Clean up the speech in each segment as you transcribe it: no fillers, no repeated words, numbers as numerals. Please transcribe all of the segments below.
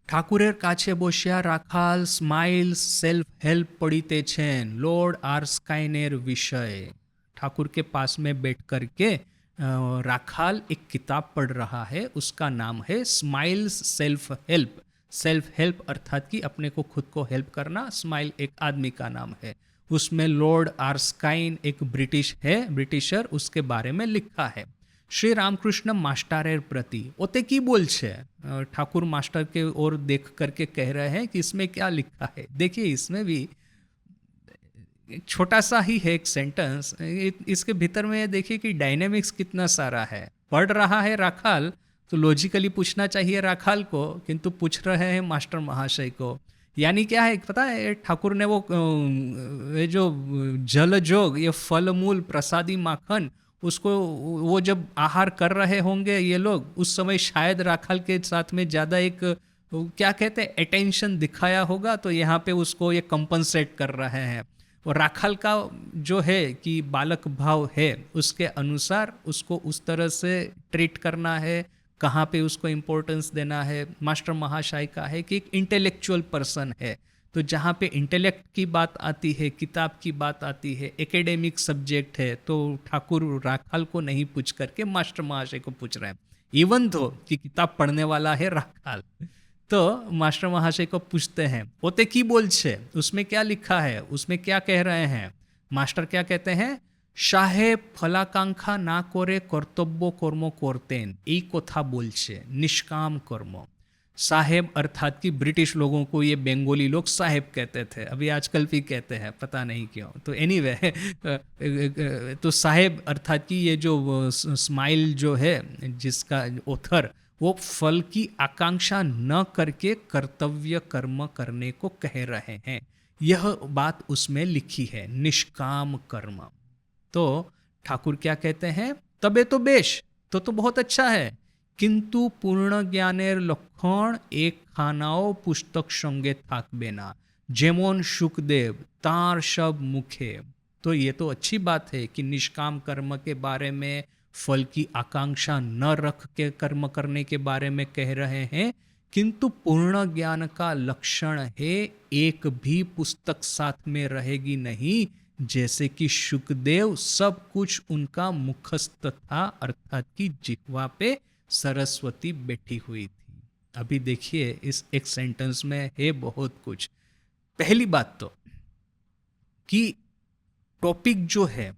ঠাকুরের কাছে বসিয়া রাখাল স্মাইলস सेल्फ हेल्प पढ़ितेছেন लॉर्ड आर्स्काइनेर विषय। ठाकुर के पास में बैठ करके राखाल एक किताब पढ़ रहा है, उसका नाम है smiles self help. Self help अर्थात कि अपने को खुद को हेल्प करना, स्माइल एक आदमी का नाम है। उसमें लॉर्ड आर्स्काइन एक ब्रिटिशर, उसके बारे में लिखा है। श्री रामकृष्ण मास्टरेर प्रति ओते की बोल छे। ठाकुर मास्टर के ओर देख करके कह रहे हैं कि इसमें क्या लिखा है। देखिए इसमें भी एक छोटा सा ही है एक सेंटेंस, इसके भीतर में देखिए कि डायनेमिक्स कितना सारा है। पढ़ रहा है राखाल तो लॉजिकली पूछना चाहिए राखाल को, किंतु पूछ रहे हैं मास्टर महाशय को। यानी क्या है पता है, ठाकुर ने वो ये जो जल जोग, ये फल मूल प्रसादी माखन, उसको वो जब आहार कर रहे होंगे ये लोग, उस समय शायद राखाल के साथ में ज़्यादा एक क्या कहते हैं अटेंशन दिखाया होगा, तो यहाँ पे उसको ये कंपनसेट कर रहे हैं। और राखाल का जो है कि बालक भाव है, उसके अनुसार उसको उस तरह से ट्रीट करना है, कहाँ पे उसको इम्पोर्टेंस देना है। मास्टर महाशय का है कि एक इंटेलेक्चुअल पर्सन है, तो जहाँ पे इंटेलेक्ट की बात आती है, किताब की बात आती है, एकेडमिक सब्जेक्ट है, तो ठाकुर राखाल को नहीं पूछ करके मास्टर महाशय को पूछ रहे हैं। इवन तो कि किताब पढ़ने वाला है राखाल, तो मास्टर महाशय को पूछते हैं ओते की बोल छे, उसमें क्या लिखा है, उसमें क्या कह रहे हैं। मास्टर क्या कहते हैं, সাহেব ফলাকাঙ্ক্ষা না করে কর্তব্য কর্ম করতেন, এই কথা বলছে, निष्काम कर्म। साहेब अर्थात कि ब्रिटिश लोगों को ये बंगाली लोग साहेब कहते थे, अभी आजकल भी कहते हैं, पता नहीं क्यों। तो एनीवे तो साहेब अर्थात कि ये जो स्माइल जो है जिसका ऑथर, वो फल की आकांक्षा न करके कर्तव्य कर्म करने को कह रहे हैं। यह बात उसमें लिखी है, निष्काम कर्म। तो ठाकुर क्या कहते हैं, तबे तो बेश, तो बहुत अच्छा है, किंतु पूर्ण ज्ञानेर लक्षण एक खानाओ पुस्तक संगे थाकबे ना, जेमन सुखदेव तार सब मुखे। तो ये तो अच्छी बात है कि निष्काम कर्म के बारे में, फल की आकांक्षा न रख के कर्म करने के बारे में कह रहे हैं, किंतु पूर्ण ज्ञान का लक्षण है एक भी पुस्तक साथ में रहेगी नहीं, जैसे कि सुखदेव सब कुछ उनका मुखस्थ था, अर्थात कि जिह्वा पे सरस्वती बैठी हुई थी। अभी देखिए इस एक सेंटेंस में है बहुत कुछ। पहली बात तो कि टॉपिक जो है,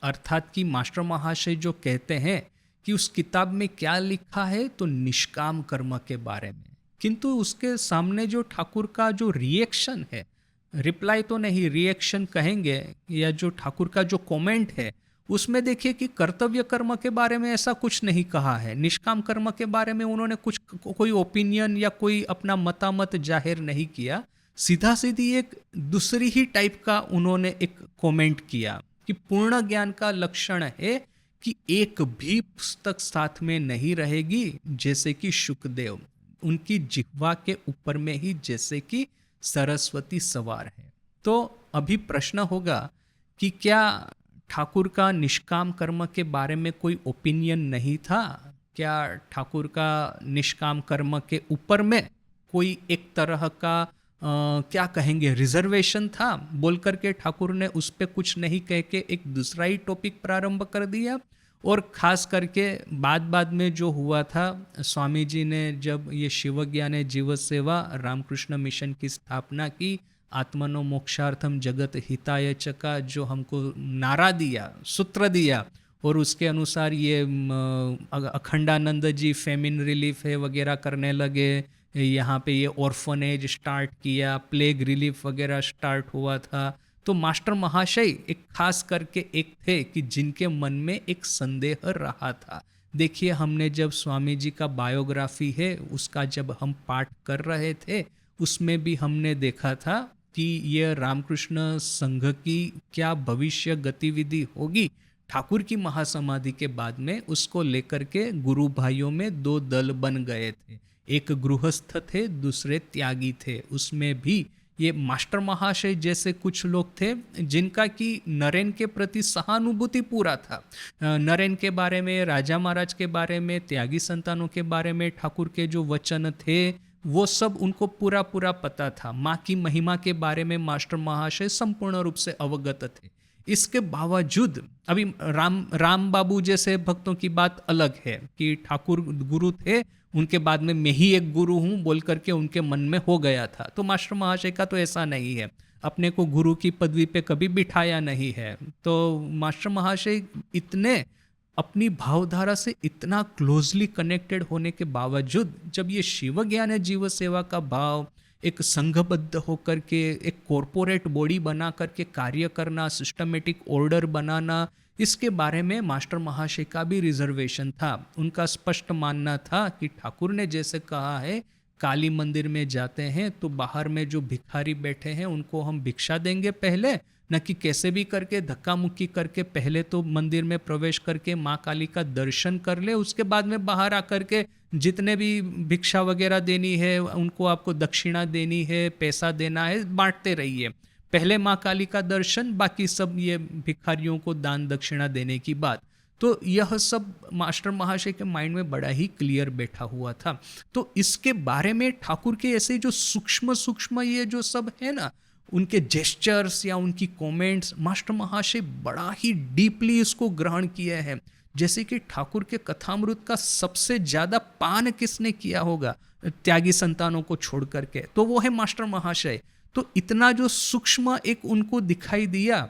अर्थात कि मास्टर महाशय जो कहते हैं कि उस किताब में क्या लिखा है, तो निष्काम कर्म के बारे में, किंतु उसके सामने जो ठाकुर का जो रिएक्शन है, रिप्लाई तो नहीं, रिएक्शन कहेंगे, या जो ठाकुर का जो कमेंट है, उसमें देखिए कि कर्तव्य कर्म के बारे में ऐसा कुछ नहीं कहा है। निष्काम कर्म के बारे में उन्होंने कुछ कोई ओपिनियन या कोई अपना मतामत जाहिर नहीं किया, सीधा सीधी एक दूसरी ही टाइप का उन्होंने एक कमेंट किया कि पूर्ण ज्ञान का लक्षण है कि एक भी पुस्तक साथ में नहीं रहेगी, जैसे कि सुखदेव उनकी जिह्वा के ऊपर में ही जैसे कि सरस्वती सवार है। तो अभी प्रश्न होगा कि क्या ठाकुर का निष्काम कर्म के बारे में कोई ओपिनियन नहीं था? क्या ठाकुर का निष्काम कर्म के ऊपर में कोई एक तरह का क्या कहेंगे रिजर्वेशन था, बोल करके ठाकुर ने उस पर कुछ नहीं कह के एक दूसरा ही टॉपिक प्रारंभ कर दिया? और ख़ास करके बाद में जो हुआ था, स्वामी जी ने जब ये शिवज्ञान जीव सेवा रामकृष्ण मिशन की स्थापना की, आत्मनो मोक्षार्थम जगत हिताय च का जो हमको नारा दिया, सूत्र दिया, और उसके अनुसार ये अखंडानंद जी फेमिन रिलीफ है वगैरह करने लगे, यहाँ पे ये ऑर्फनेज स्टार्ट किया, प्लेग रिलीफ वगैरह स्टार्ट हुआ था। तो मास्टर महाशय एक खास करके एक थे कि जिनके मन में एक संदेह रहा था। देखिए हमने जब स्वामी जी का बायोग्राफी है उसका जब हम पाठ कर रहे थे, उसमें भी हमने देखा था कि ये रामकृष्ण संघ की क्या भविष्य गतिविधि होगी। ठाकुर की महासमाधि के बाद में उसको लेकर के गुरु भाइयों में दो दल बन गए थे, एक गृहस्थ थे, दूसरे त्यागी थे। उसमें भी ये मास्टर महाशय जैसे कुछ लोग थे जिनका कि नरेन के प्रति सहानुभूति पूरा था। नरेन के बारे में, राजा महाराज के बारे में, त्यागी संतानों के बारे में ठाकुर के जो वचन थे वो सब उनको पूरा पूरा पता था। माँ की महिमा के बारे में मास्टर महाशय संपूर्ण रूप से अवगत थे। इसके बावजूद अभी राम बाबू जैसे भक्तों की बात अलग है कि ठाकुर गुरु थे, उनके बाद में मैं ही एक गुरु हूँ बोल करके उनके मन में हो गया था। तो मास्टर महाशय का तो ऐसा नहीं है, अपने को गुरु की पदवी पे कभी बिठाया नहीं है। तो मास्टर महाशय इतने अपनी भावधारा से इतना क्लोजली कनेक्टेड होने के बावजूद जब ये शिव ज्ञान जीव सेवा का भाव एक संघबद्ध होकर के एक कॉरपोरेट बॉडी बना करके कार्य करना, सिस्टमेटिक ऑर्डर बनाना, इसके बारे में मास्टर महाशय का भी रिजर्वेशन था। उनका स्पष्ट मानना था कि ठाकुर ने जैसे कहा है काली मंदिर में जाते हैं तो बाहर में जो भिखारी बैठे हैं उनको हम भिक्षा देंगे पहले, न कि कैसे भी करके धक्का मुक्की करके पहले तो मंदिर में प्रवेश करके माँ काली का दर्शन कर ले, उसके बाद में बाहर आकर के जितने भी भिक्षा वगैरह देनी है उनको आपको दक्षिणा देनी है, पैसा देना है, बांटते रहिए। पहले माँ काली का दर्शन, बाकी सब ये भिखारियों को दान दक्षिणा देने की बात। तो यह सब मास्टर महाशय के माइंड में बड़ा ही क्लियर बैठा हुआ था। तो इसके बारे में ठाकुर के ऐसे जो सूक्ष्म सूक्ष्म ये जो सब है ना, उनके जेस्चर्स या उनकी कमेंट्स, मास्टर महाशय बड़ा ही डीपली इसको ग्रहण किए हैं। जैसे कि ठाकुर के कथामृत का सबसे ज़्यादा पान किसने किया होगा त्यागी संतानों को छोड़ करके, तो वो है मास्टर महाशय। तो इतना जो सूक्ष्म एक उनको दिखाई दिया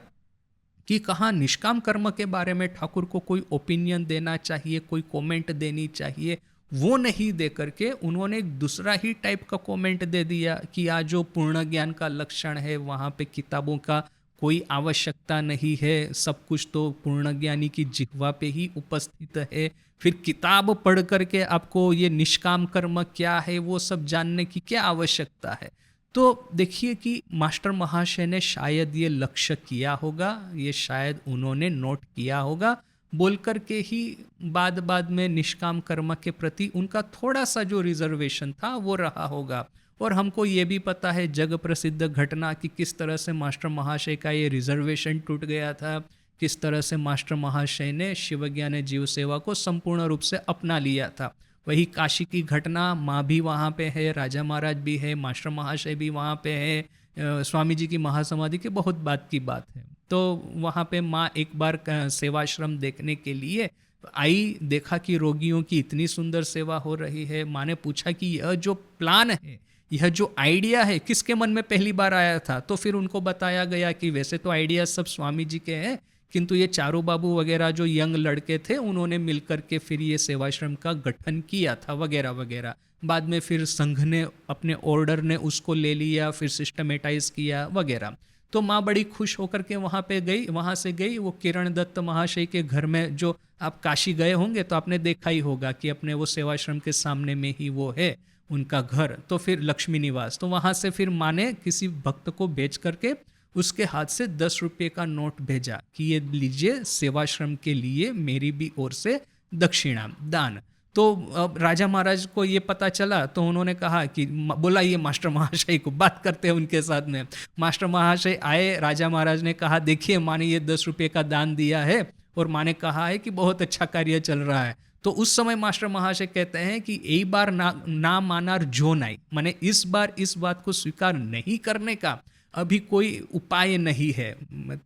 कि कहाँ निष्काम कर्म के बारे में ठाकुर को कोई ओपिनियन देना चाहिए, कोई कमेंट देनी चाहिए, वो नहीं दे करके उन्होंने एक दूसरा ही टाइप का कमेंट दे दिया कि आज जो पूर्ण ज्ञान का लक्षण है वहाँ पे किताबों का कोई आवश्यकता नहीं है, सब कुछ तो पूर्ण ज्ञानी की जिह्वा पे ही उपस्थित है। फिर किताब पढ़ करके आपको ये निष्काम कर्म क्या है वो सब जानने की क्या आवश्यकता है। तो देखिए कि मास्टर महाशय ने शायद ये लक्ष्य किया होगा, ये शायद उन्होंने नोट किया होगा, बोल कर के ही बाद में निष्काम कर्म के प्रति उनका थोड़ा सा जो रिजर्वेशन था वो रहा होगा। और हमको ये भी पता है जग प्रसिद्ध घटना कि किस तरह से मास्टर महाशय का ये रिजर्वेशन टूट गया था, किस तरह से मास्टर महाशय ने शिव ज्ञान जीव सेवा को संपूर्ण रूप से अपना लिया था। वही काशी की घटना, माँ भी वहाँ पे है, राजा महाराज भी है, मास्टर महाशय भी वहाँ पे है, स्वामी जी की महासमाधि के बहुत बात की बात है। तो वहाँ पे माँ एक बार सेवाश्रम देखने के लिए आई, देखा कि रोगियों की इतनी सुंदर सेवा हो रही है। माँ ने पूछा कि यह जो प्लान है, यह जो आइडिया है किसके मन में पहली बार आया था। तो फिर उनको बताया गया कि वैसे तो आइडिया सब स्वामी जी के हैं, किंतु ये चारू बाबू वगैरह जो यंग लड़के थे उन्होंने मिलकर के फिर ये सेवाश्रम का गठन किया था वगैरह वगैरह। बाद में फिर संघ ने अपने ऑर्डर ने उसको ले लिया, फिर सिस्टमेटाइज किया वगैरह। तो माँ बड़ी खुश होकर के वहाँ पे गई, वहाँ से गई वो किरण दत्त महाशय के घर में। जो आप काशी गए होंगे तो आपने देखा ही होगा कि अपने वो सेवाश्रम के सामने में ही वो है उनका घर, तो फिर लक्ष्मी निवास। तो वहाँ से फिर माँ ने किसी भक्त को भेज करके उसके हाथ से 10 रुपये का नोट भेजा कि ये लीजिए सेवाश्रम के लिए मेरी भी ओर से दक्षिणा दान। तो अब राजा महाराज को ये पता चला तो उन्होंने कहा कि बोला ये मास्टर महाशय को बात करते हैं उनके साथ में। मास्टर महाशय आए, राजा महाराज ने कहा देखिए माँ ने ये 10 रुपये का दान दिया है और माँ ने कहा है कि बहुत अच्छा कार्य चल रहा है। तो उस समय मास्टर महाशय कहते हैं कि एक बार ना मानार जो नहीं, माने इस बार इस बात को स्वीकार नहीं करने का अभी कोई उपाय नहीं है।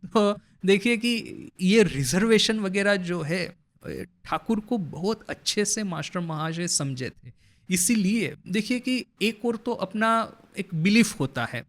तो देखिए कि ये रिजर्वेशन वगैरह जो है ठाकुर को बहुत अच्छे से मास्टर महाशय समझे थे। इसीलिए देखिए कि एक और तो अपना एक बिलीफ होता है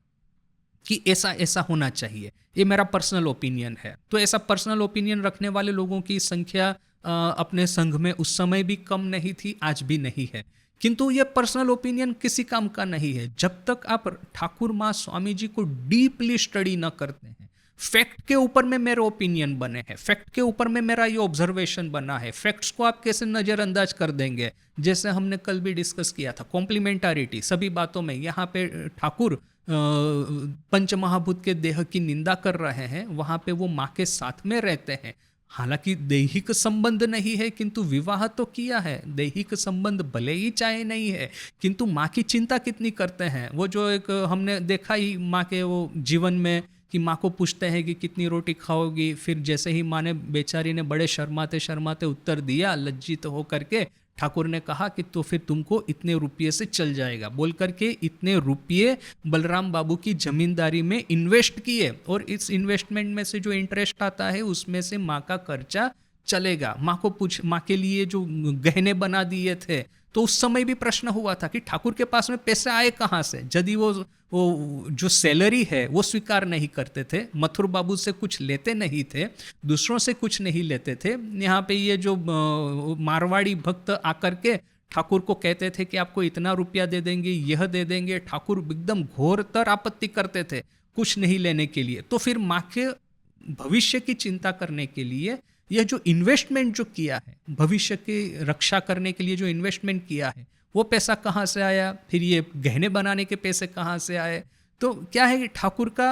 कि ऐसा ऐसा होना चाहिए, ये मेरा पर्सनल ओपिनियन है। तो ऐसा पर्सनल ओपिनियन रखने वाले लोगों की संख्या अपने संघ में उस समय भी कम नहीं थी, आज भी नहीं है। किंतु ये पर्सनल ओपिनियन किसी काम का नहीं है जब तक आप ठाकुर माँ स्वामी जी को डीपली स्टडी न करते हैं। फैक्ट के ऊपर में मेरा ओपिनियन बने हैं, फैक्ट के ऊपर में मेरा ये ऑब्जर्वेशन बना है, फैक्ट्स को आप कैसे नज़रअंदाज कर देंगे। जैसे हमने कल भी डिस्कस किया था कॉम्प्लीमेंटारिटी सभी बातों में। यहाँ पे ठाकुर पंचमहाभूत के देह की निंदा कर रहे हैं, वहाँ पे वो माँ के साथ में रहते हैं। हालांकि दैहिक संबंध नहीं है किंतु विवाह तो किया है। दैहिक संबंध भले ही चाहे नहीं है किंतु माँ की चिंता कितनी करते हैं। वो जो एक हमने देखा ही माँ के वो जीवन में कि माँ को पूछते हैं कि कितनी रोटी खाओगी, फिर जैसे ही माँ ने बेचारी ने बड़े शर्माते शर्माते उत्तर दिया लज्जित हो करके, ठाकुर ने कहा कि तो फिर तुमको इतने रुपये से चल जाएगा, बोल करके इतने रुपये बलराम बाबू की जमींदारी में इन्वेस्ट किए, और इस इन्वेस्टमेंट में से जो इंटरेस्ट आता है उसमें से माँ का खर्चा चलेगा। माँ के लिए जो गहने बना दिए थे, तो उस समय भी प्रश्न हुआ था कि ठाकुर के पास में पैसे आए कहाँ से, यदि वो जो सैलरी है वो स्वीकार नहीं करते थे, मथुर बाबू से कुछ लेते नहीं थे, दूसरों से कुछ नहीं लेते थे। यहाँ पे ये जो मारवाड़ी भक्त आकर के ठाकुर को कहते थे कि आपको इतना रुपया दे देंगे, यह दे देंगे, ठाकुर एकदम घोरतर आपत्ति करते थे कुछ नहीं लेने के लिए। तो फिर माँ के भविष्य की चिंता करने के लिए यह जो इन्वेस्टमेंट जो किया है, भविष्य की रक्षा करने के लिए जो इन्वेस्टमेंट किया है, वो पैसा कहाँ से आया, फिर ये गहने बनाने के पैसे कहाँ से आए। तो क्या है कि ठाकुर का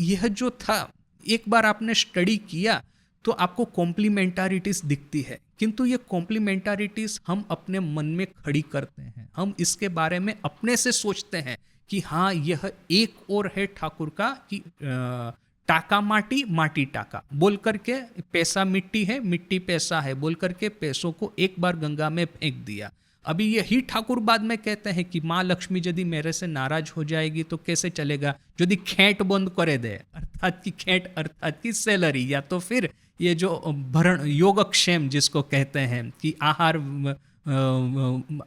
यह जो था, एक बार आपने स्टडी किया तो आपको कॉम्प्लीमेंटारिटीज दिखती है, किंतु ये कॉम्प्लीमेंटारिटीज हम अपने मन में खड़ी करते हैं, हम इसके बारे में अपने से सोचते हैं कि हाँ यह एक और है ठाकुर का कि टाका माटी, माटी टाका, बोल करके पैसा मिट्टी है, मिट्टी पैसा है, बोल करके पैसों को एक बार गंगा में फेंक दिया। अभी यही ठाकुर बाद में कहते हैं कि माँ लक्ष्मी यदि मेरे से नाराज हो जाएगी तो कैसे चलेगा, यदि खेट बंद करे दे, अर्थात की खेट अर्थात की सैलरी, या तो फिर ये जो भरण योगक्षेम जिसको कहते हैं कि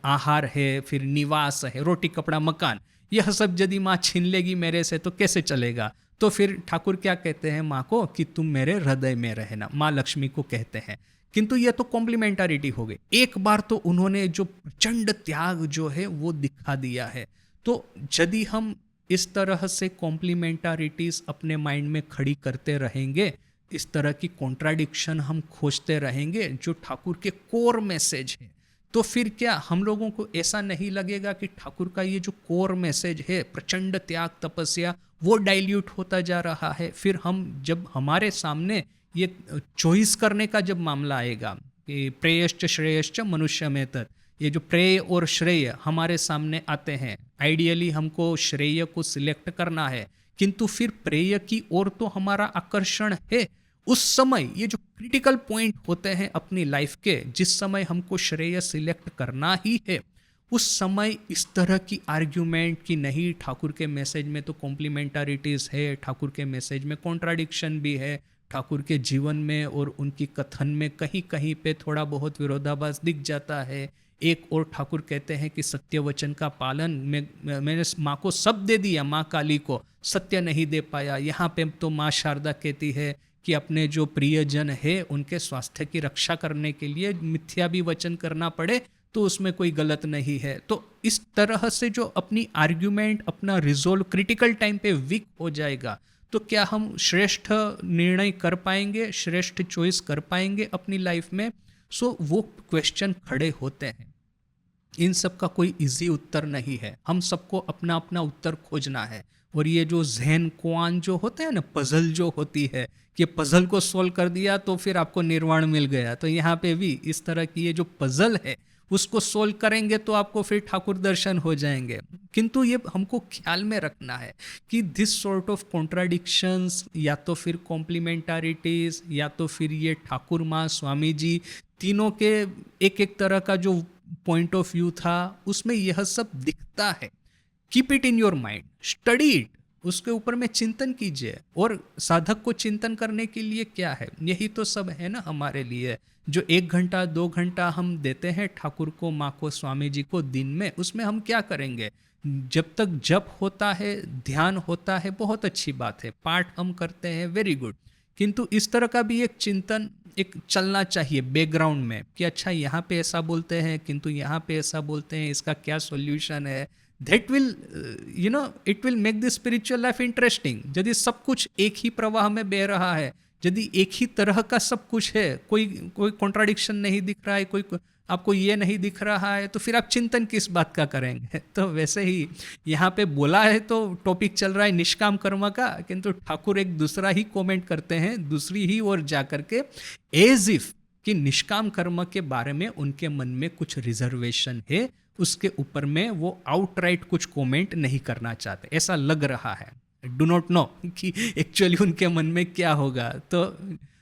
आहार है, फिर निवास है, रोटी कपड़ा मकान, यह सब यदि माँ छीन लेगी मेरे से तो कैसे चलेगा। तो फिर ठाकुर क्या कहते हैं माँ को कि तुम मेरे हृदय में रहना, माँ लक्ष्मी को कहते हैं। किंतु यह तो कॉम्प्लीमेंटारिटी हो गई। एक बार तो उन्होंने जो प्रचंड त्याग जो है वो दिखा दिया है। तो यदि हम इस तरह से कॉम्प्लीमेंटारिटीज अपने माइंड में खड़ी करते रहेंगे, इस तरह की कॉन्ट्राडिक्शन हम खोजते रहेंगे जो ठाकुर के कोर मैसेज है, तो फिर क्या हम लोगों को ऐसा नहीं लगेगा कि ठाकुर का ये जो कोर मैसेज है, प्रचंड त्याग तपस्या, वो डाइल्यूट होता जा रहा है। फिर हम जब हमारे सामने ये चॉइस करने का जब मामला आएगा कि प्रेयश्च श्रेयश्च मनुष्य में तत्, ये जो प्रेय और श्रेय हमारे सामने आते हैं, आइडियली हमको श्रेय को सिलेक्ट करना है, किंतु फिर प्रेय की ओर तो हमारा आकर्षण है। उस समय ये जो क्रिटिकल पॉइंट होते हैं अपनी लाइफ के, जिस समय हमको श्रेय सिलेक्ट करना ही है, उस समय इस तरह की आर्ग्यूमेंट कि नहीं ठाकुर के मैसेज में तो कॉम्प्लीमेंटारिटीज है, ठाकुर के मैसेज में कॉन्ट्राडिक्शन भी है, ठाकुर के जीवन में और उनकी कथन में कहीं कहीं पे थोड़ा बहुत विरोधाभास दिख जाता है। एक और ठाकुर कहते हैं कि सत्य वचन का पालन मैंने माँ को सब दे दिया, माँ काली को सत्य नहीं दे पाया। यहाँ पे तो माँ शारदा कहती है कि अपने जो प्रियजन है उनके स्वास्थ्य की रक्षा करने के लिए मिथ्या भी वचन करना पड़े तो उसमें कोई गलत नहीं है। तो इस तरह से जो अपनी आर्ग्यूमेंट, अपना रिजोल्व क्रिटिकल टाइम पे वीक हो जाएगा, तो क्या हम श्रेष्ठ निर्णय कर पाएंगे, श्रेष्ठ चॉइस कर पाएंगे अपनी लाइफ में? सो वो क्वेश्चन खड़े होते हैं। इन सब का कोई इजी उत्तर नहीं है, हम सबको अपना अपना उत्तर खोजना है। और ये जो ज़हन कुआन जो होते हैं ना, पजल जो होती है कि पजल को सोल्व कर दिया तो फिर आपको निर्वाण मिल गया, तो यहाँ पे भी इस तरह की ये जो पजल है उसको सोल्व करेंगे तो आपको फिर ठाकुर दर्शन हो जाएंगे। किंतु ये हमको ख्याल में रखना है कि दिस सॉर्ट ऑफ कॉन्ट्राडिक्शंस, या तो फिर कॉम्प्लीमेंटारिटीज, या तो फिर ये ठाकुर माँ स्वामी जी तीनों के एक एक तरह का जो पॉइंट ऑफ व्यू था उसमें यह सब दिखता है। Keep it in your mind, study it, उसके ऊपर में चिंतन कीजिए। और साधक को चिंतन करने के लिए क्या है, यही तो सब है ना हमारे लिए। जो 1 घंटा 2 घंटा हम देते हैं ठाकुर को, माँ को, स्वामी जी को दिन में, उसमें हम क्या करेंगे? जब तक जप होता है, ध्यान होता है, बहुत अच्छी बात है, पाठ हम करते हैं, वेरी गुड, किंतु इस तरह का भी एक चिंतन एक चलना चाहिए बैकग्राउंड में कि अच्छा यहाँ पे ऐसा बोलते हैं किंतु यहाँ पे ऐसा बोलते हैं, इसका क्या सॉल्यूशन है। That will, it will make the spiritual life interesting। यदि सब कुछ एक ही प्रवाह में बह रहा है, यदि एक ही तरह का सब कुछ है, कोई कॉन्ट्राडिक्शन नहीं दिख रहा है, कोई आपको ये नहीं दिख रहा है, तो फिर आप चिंतन किस बात का करेंगे? तो वैसे ही यहाँ पे बोला है तो टॉपिक चल रहा है निष्काम कर्म का, किंतु ठाकुर एक दूसरा ही कमेंट करते हैं, दूसरी ही ओर जा करके, एज इफ कि निष्काम कर्म के बारे में उनके मन में कुछ रिजर्वेशन है, उसके ऊपर में वो आउटराइट कुछ कमेंट नहीं करना चाहते, ऐसा लग रहा है। डू नॉट नो कि एक्चुअली उनके मन में क्या होगा। तो